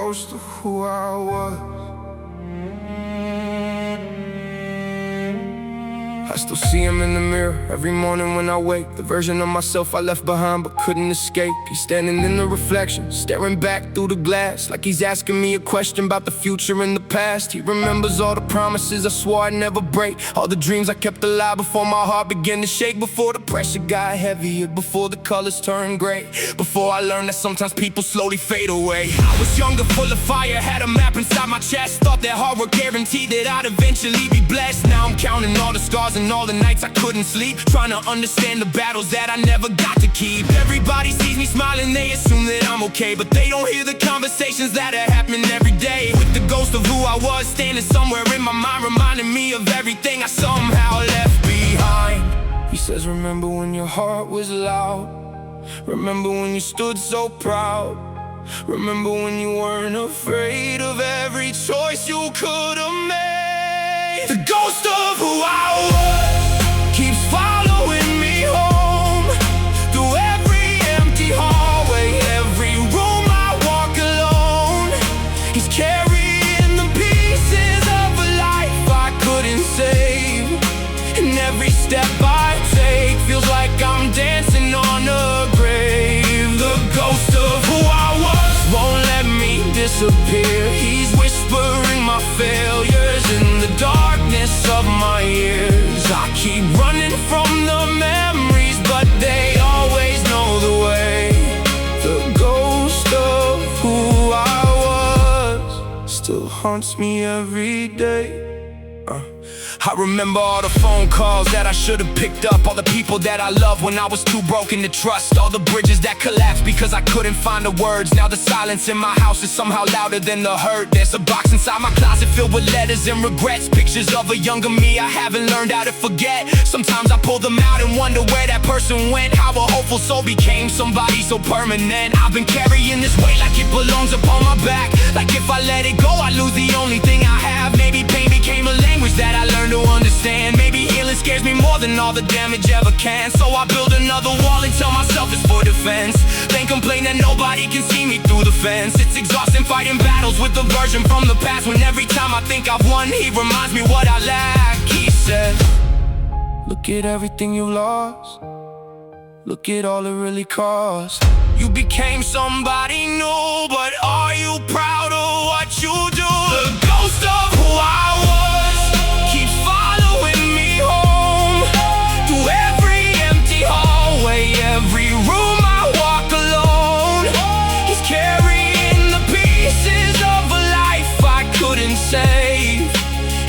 ghost of who I was. I still see him in the mirror every morning when I wake. The version of myself I left behind but couldn't escape. He's standing in the reflection, staring back through the glass, like he's asking me a question about the future and the past. He remembers all the promises I swore I'd never break, all the dreams I kept alive before my heart began to shake, before the pressure got heavier, before the colors turned gray, before I learned that sometimes people slowly fade away. I was younger, full of fire, had a map inside my chest, thought that hard work guaranteed that I'd eventually be blessed. Now I'm counting all the scars and all the nights I couldn't sleep, trying to understand the battles that I never got to keep. Everybody sees me smiling, they assume that I'm okay, but they don't hear the conversations that are happening every day. With the ghost of who I was standing somewhere in my mind, reminding me of everything I somehow left behind. He says, remember when your heart was loud, remember when you stood so proud, remember when you weren't afraid of every choice you could have made. The ghost of who I was keeps following me home, through every empty hallway, every room I walk alone. He's carrying the pieces of a life I couldn't save, and every step I take feels like I'm dancing on a grave. The ghost of who I was won't let me disappear. He's whispering my failures in the darkness of my ears. I keep running from the memories, but they always know the way. The ghost of who I was still haunts me every day. I remember all the phone calls that I should have picked up, all the people that I loved when I was too broken to trust, all the bridges that collapsed because I couldn't find the words. Now the silence in my house is somehow louder than the hurt. There's a box inside my closet filled with letters and regrets, pictures of a younger me I haven't learned how to forget. Sometimes I pull them out and wonder where that person went, how a hopeful soul became somebody so permanent. I've been carrying this weight like it belongs upon my back, like if I let it go I lose the only thing I have. Maybe pain became a language that I learned to understand. Maybe healing scares me more than all the damage ever can, so I build another wall and tell myself it's for defense, then complain that nobody can see me through the fence. It's exhausting fighting battles with the version from the past, when every time I think I've won he reminds me what I lack. He says, look at everything you lost, look at all it really cost. You became somebody new, but are you proud of what you do? The ghost of who I was keeps following me home, through every empty hallway, every room I walk alone. He's carrying the pieces of a life I couldn't save,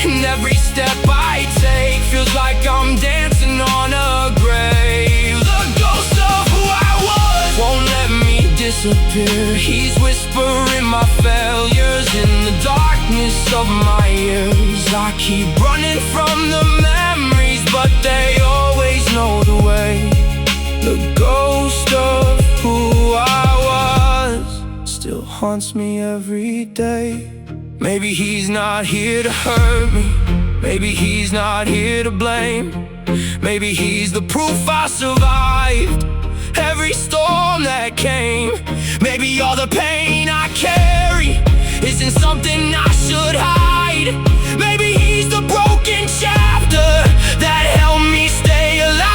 and every step I take feels like I'm dancing on a grave. The ghost of who I was won't let me disappear. He's whispering my failures in the darkness of my ears. I keep running from the memories, but they always know the way. The ghost of who I was still haunts me every day. Maybe he's not here to hurt me, maybe he's not here to blame, maybe he's the proof I survived every storm that came. Maybe all the pain I carry isn't something I should hide. Maybe he's the broken chapter that helped me stay alive.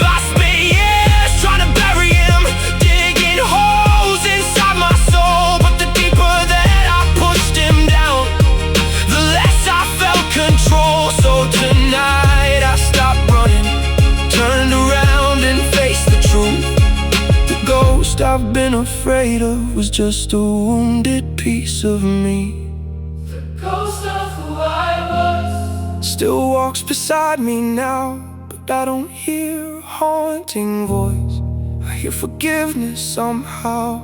I spent years trying to bury him, digging holes inside my soul, but the deeper that I pushed him down, the less I felt control. So tonight I stopped running, turned around and faced the truth. The ghost I've been afraid of was just a wounded piece of me. The ghost of who I was still walks beside me now, but I don't hear a haunting voice. I hear forgiveness somehow.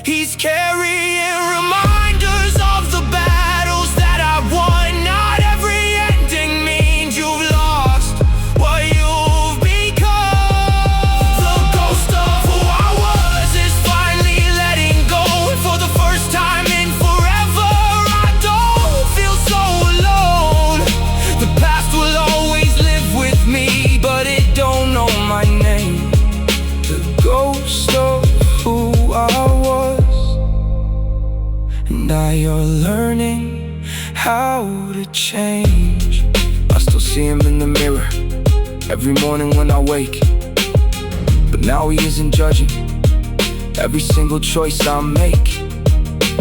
He's carrying reminders of the battles that I won. Not every ending means you've lost what you've become. The ghost of who I was is finally letting go, and for the first time in forever I don't feel so alone. The past will always live with me, but it don't know my name. The ghost of who I was why you're learning how to change. I still see him in the mirror every morning when I wake, but now he isn't judging every single choice I make.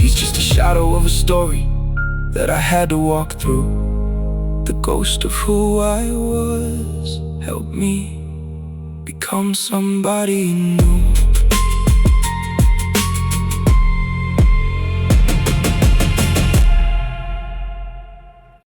He's just a shadow of a story that I had to walk through. The ghost of who I was helped me become somebody new.